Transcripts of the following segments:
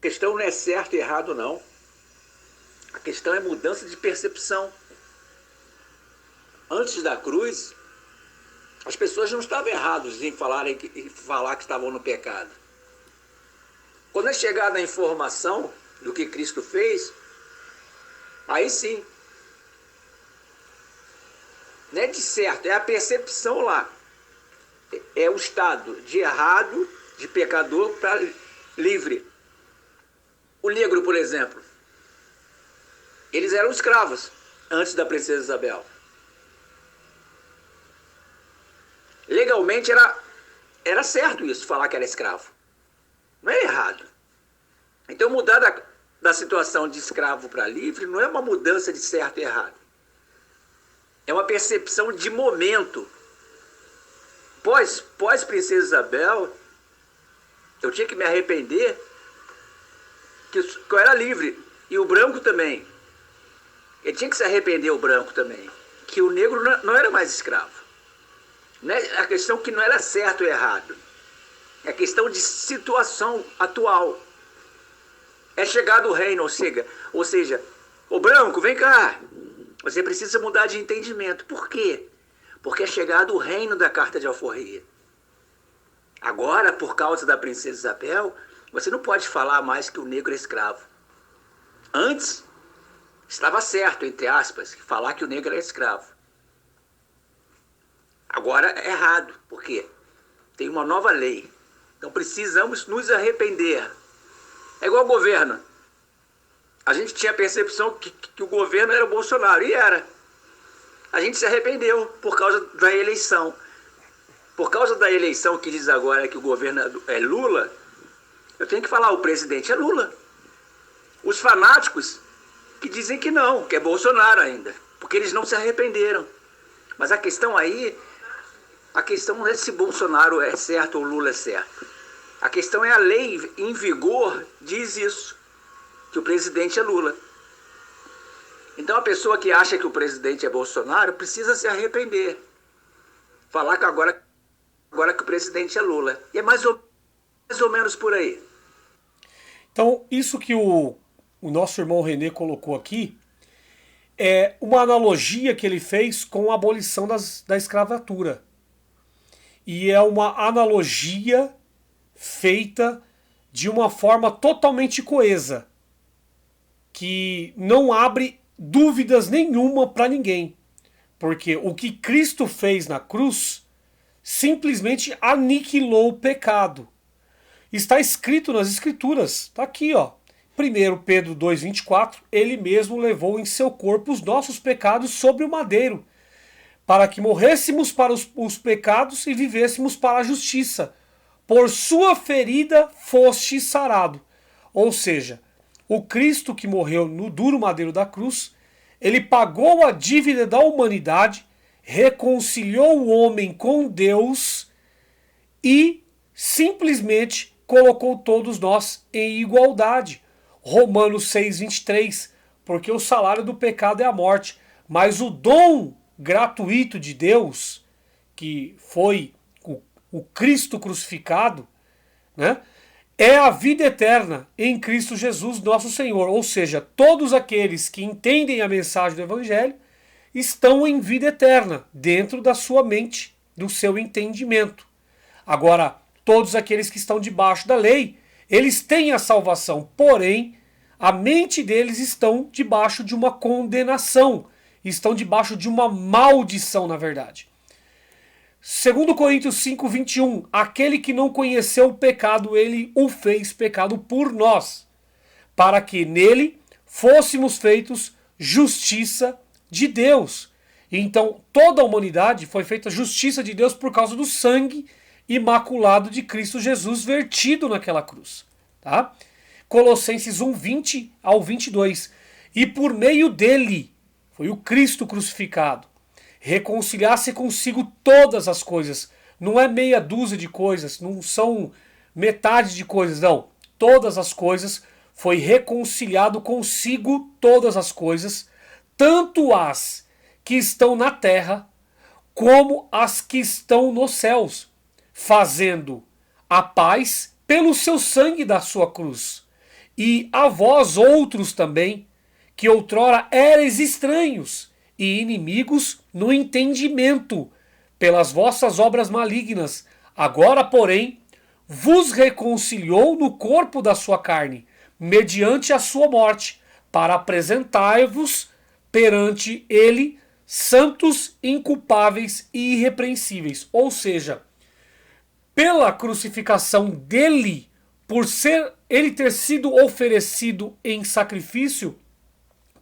questão não é certo e errado, não. A questão é mudança de percepção. Antes da cruz, as pessoas não estavam erradas em falar que estavam no pecado. Quando é chegada a informação do que Cristo fez, aí sim. Não é de certo, é a percepção lá. É o estado de errado, de pecador, para livre. O negro, por exemplo, eles eram escravos antes da princesa Isabel. Legalmente era certo isso, falar que era escravo. Não é errado. Então mudar da situação de escravo para livre não é uma mudança de certo e errado. É uma percepção de momento. Pós princesa Isabel, eu tinha que me arrepender que eu era livre. E o branco também. Ele tinha que se arrepender, o branco também. Que o negro não era mais escravo. Não é a questão que não era certo ou errado. É questão de situação atual. É chegado o reino, ou seja, o branco, vem cá. Você precisa mudar de entendimento. Por quê? Porque é chegado o reino da carta de alforria. Agora, por causa da princesa Isabel, você não pode falar mais que o negro é escravo. Antes, estava certo, entre aspas, falar que o negro era escravo. Agora é errado. Por quê? Tem uma nova lei. Então precisamos nos arrepender. É igual ao governo. A gente tinha a percepção que o governo era o Bolsonaro, e era. A gente se arrependeu por causa da eleição. Por causa da eleição que diz agora que o governo é Lula, eu tenho que falar, o presidente é Lula. Os fanáticos que dizem que não, que é Bolsonaro ainda, porque eles não se arrependeram. Mas a questão aí, a questão não é se Bolsonaro é certo ou Lula é certo. A questão é a lei em vigor diz isso, que o presidente é Lula. Então a pessoa que acha que o presidente é Bolsonaro precisa se arrepender. Falar que agora que o presidente é Lula. E é mais ou menos por aí. Então isso que o nosso irmão René colocou aqui é uma analogia que ele fez com a abolição da escravatura. E é uma analogia feita de uma forma totalmente coesa, que não abre dúvidas nenhuma para ninguém. Porque o que Cristo fez na cruz simplesmente aniquilou o pecado. Está escrito nas Escrituras, está aqui, ó. 1 Pedro 2,24, ele mesmo levou em seu corpo os nossos pecados sobre o madeiro, para que morrêssemos para os pecados e vivêssemos para a justiça. Por sua ferida foste sarado. Ou seja, o Cristo que morreu no duro madeiro da cruz, ele pagou a dívida da humanidade, reconciliou o homem com Deus e simplesmente colocou todos nós em igualdade. Romanos 6,23, porque o salário do pecado é a morte, mas o dom gratuito de Deus, que foi o Cristo crucificado, né, é a vida eterna em Cristo Jesus, nosso Senhor. Ou seja, todos aqueles que entendem a mensagem do Evangelho estão em vida eterna, dentro da sua mente, do seu entendimento. Agora, todos aqueles que estão debaixo da lei, eles têm a salvação, porém, a mente deles estão debaixo de uma condenação, estão debaixo de uma maldição, na verdade. 2 Coríntios 5,21, aquele que não conheceu o pecado, ele o fez pecado por nós, para que nele fôssemos feitos justiça de Deus. Então toda a humanidade foi feita justiça de Deus por causa do sangue imaculado de Cristo Jesus vertido naquela cruz. Tá? Colossenses 1:20 ao 22. E por meio dele, foi o Cristo crucificado, reconciliasse consigo todas as coisas. Não é meia dúzia de coisas, não são metade de coisas, não. Todas as coisas, foi reconciliado consigo todas as coisas, tanto as que estão na terra, como as que estão nos céus, fazendo a paz pelo seu sangue da sua cruz. E a vós outros também, que outrora éreis estranhos e inimigos no entendimento, pelas vossas obras malignas, agora, porém, vos reconciliou no corpo da sua carne, mediante a sua morte, para apresentar-vos perante ele santos, inculpáveis e irrepreensíveis. Ou seja, pela crucificação dele, por ser ele ter sido oferecido em sacrifício,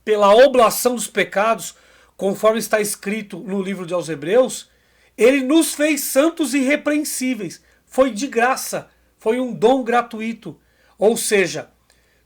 pela oblação dos pecados, conforme está escrito no livro de aos Hebreus, ele nos fez santos e irrepreensíveis. Foi de graça, foi um dom gratuito. Ou seja,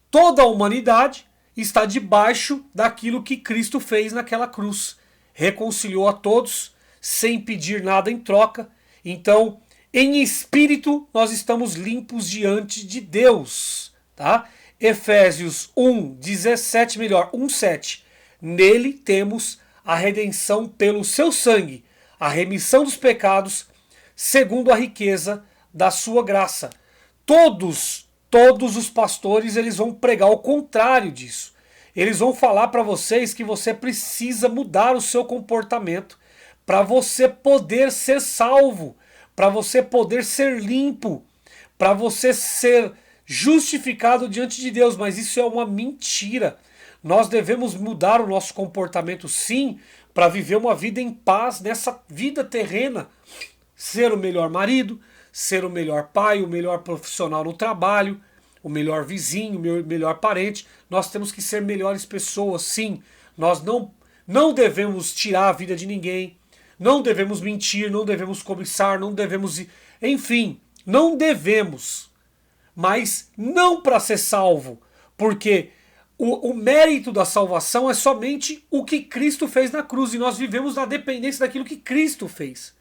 toda a humanidade está debaixo daquilo que Cristo fez naquela cruz. Reconciliou a todos, sem pedir nada em troca. Então, em espírito, nós estamos limpos diante de Deus. Tá? Efésios 1:17, melhor, 1:7. Nele temos a redenção pelo seu sangue, a remissão dos pecados, segundo a riqueza da sua graça. Todos os pastores, eles vão pregar o contrário disso. Eles vão falar para vocês que você precisa mudar o seu comportamento para você poder ser salvo, para você poder ser limpo, para você ser justificado diante de Deus. Mas isso é uma mentira. Nós devemos mudar o nosso comportamento, sim, para viver uma vida em paz nessa vida terrena. Ser o melhor marido, ser o melhor pai, o melhor profissional no trabalho, o melhor vizinho, o melhor parente. Nós temos que ser melhores pessoas, sim. Nós não devemos tirar a vida de ninguém, não devemos mentir, não devemos cobiçar, não devemos... Enfim, não devemos. Mas não para ser salvo, porque o mérito da salvação é somente o que Cristo fez na cruz, e nós vivemos na dependência daquilo que Cristo fez.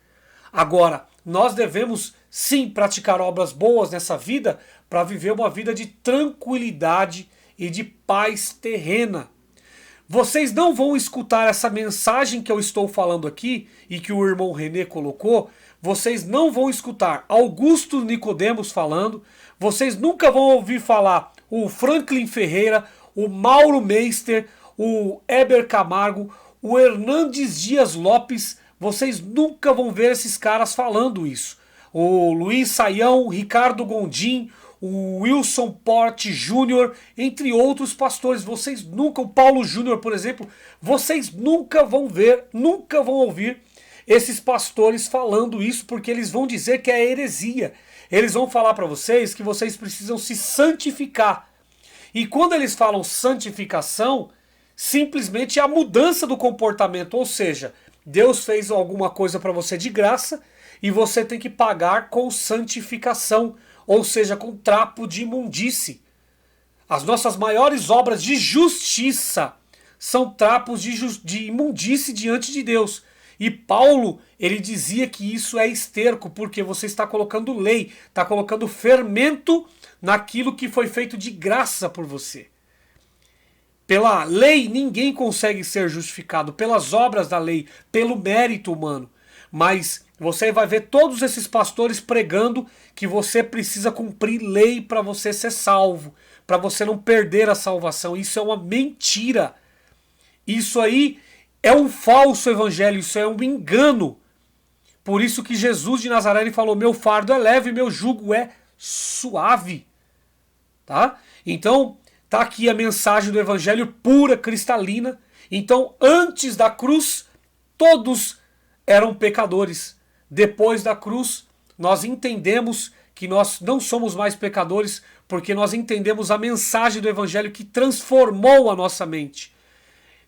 Agora, nós devemos sim praticar obras boas nessa vida para viver uma vida de tranquilidade e de paz terrena. Vocês não vão escutar essa mensagem que eu estou falando aqui e que o irmão René colocou. Vocês não vão escutar Augusto Nicodemos falando. Vocês nunca vão ouvir falar o Franklin Ferreira, o Mauro Meister, o Heber Camargo, o Hernandes Dias Lopes. Vocês nunca vão ver esses caras falando isso. O Luiz Saião, o Ricardo Gondim, o Wilson Porte Júnior, entre outros pastores. Vocês nunca, o Paulo Júnior, por exemplo, vocês nunca vão ver, nunca vão ouvir esses pastores falando isso, porque eles vão dizer que é heresia. Eles vão falar para vocês que vocês precisam se santificar. E quando eles falam santificação, simplesmente é a mudança do comportamento, ou seja, Deus fez alguma coisa para você de graça e você tem que pagar com santificação, ou seja, com trapo de imundície. As nossas maiores obras de justiça são trapos de imundície diante de Deus. E Paulo, ele dizia que isso é esterco, porque você está colocando lei, está colocando fermento naquilo que foi feito de graça por você. Pela lei ninguém consegue ser justificado, pelas obras da lei, pelo mérito humano. Mas você vai ver todos esses pastores pregando que você precisa cumprir lei para você ser salvo, para você não perder a salvação. Isso é uma mentira. Isso aí é um falso evangelho, isso é um engano. Por isso que Jesus de Nazaré ele falou: meu fardo é leve, meu jugo é suave. Tá? Então, tá aqui a mensagem do evangelho pura, cristalina. Então, antes da cruz, todos eram pecadores. Depois da cruz, nós entendemos que nós não somos mais pecadores, porque nós entendemos a mensagem do evangelho que transformou a nossa mente,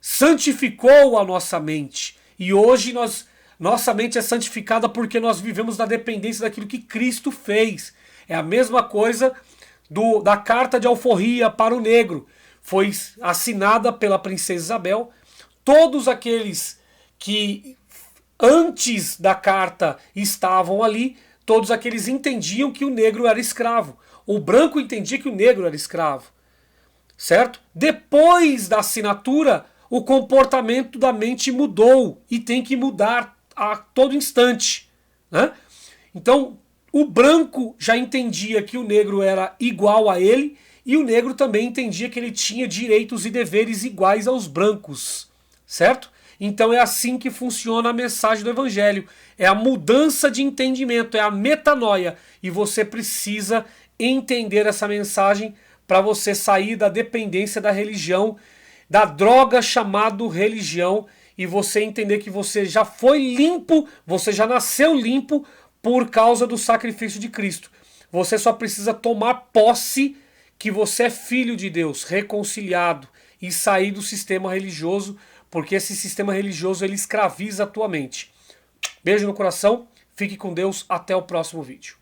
santificou a nossa mente. E hoje nossa mente é santificada porque nós vivemos na dependência daquilo que Cristo fez. É a mesma coisa da carta de alforria para o negro. Foi assinada pela princesa Isabel. Todos aqueles que antes da carta estavam ali, todos aqueles entendiam que o negro era escravo. O branco entendia que o negro era escravo. Certo? Depois da assinatura, o comportamento da mente mudou e tem que mudar a todo instante. Né? Então, O branco já entendia que o negro era igual a ele, e o negro também entendia que ele tinha direitos e deveres iguais aos brancos, certo? Então é assim que funciona a mensagem do evangelho. É a mudança de entendimento, é a metanoia. E você precisa entender essa mensagem para você sair da dependência da religião, da droga chamada religião, e você entender que você já foi limpo, você já nasceu limpo por causa do sacrifício de Cristo. Você só precisa tomar posse que você é filho de Deus, reconciliado, e sair do sistema religioso, porque esse sistema religioso ele escraviza a tua mente. Beijo no coração, fique com Deus, até o próximo vídeo.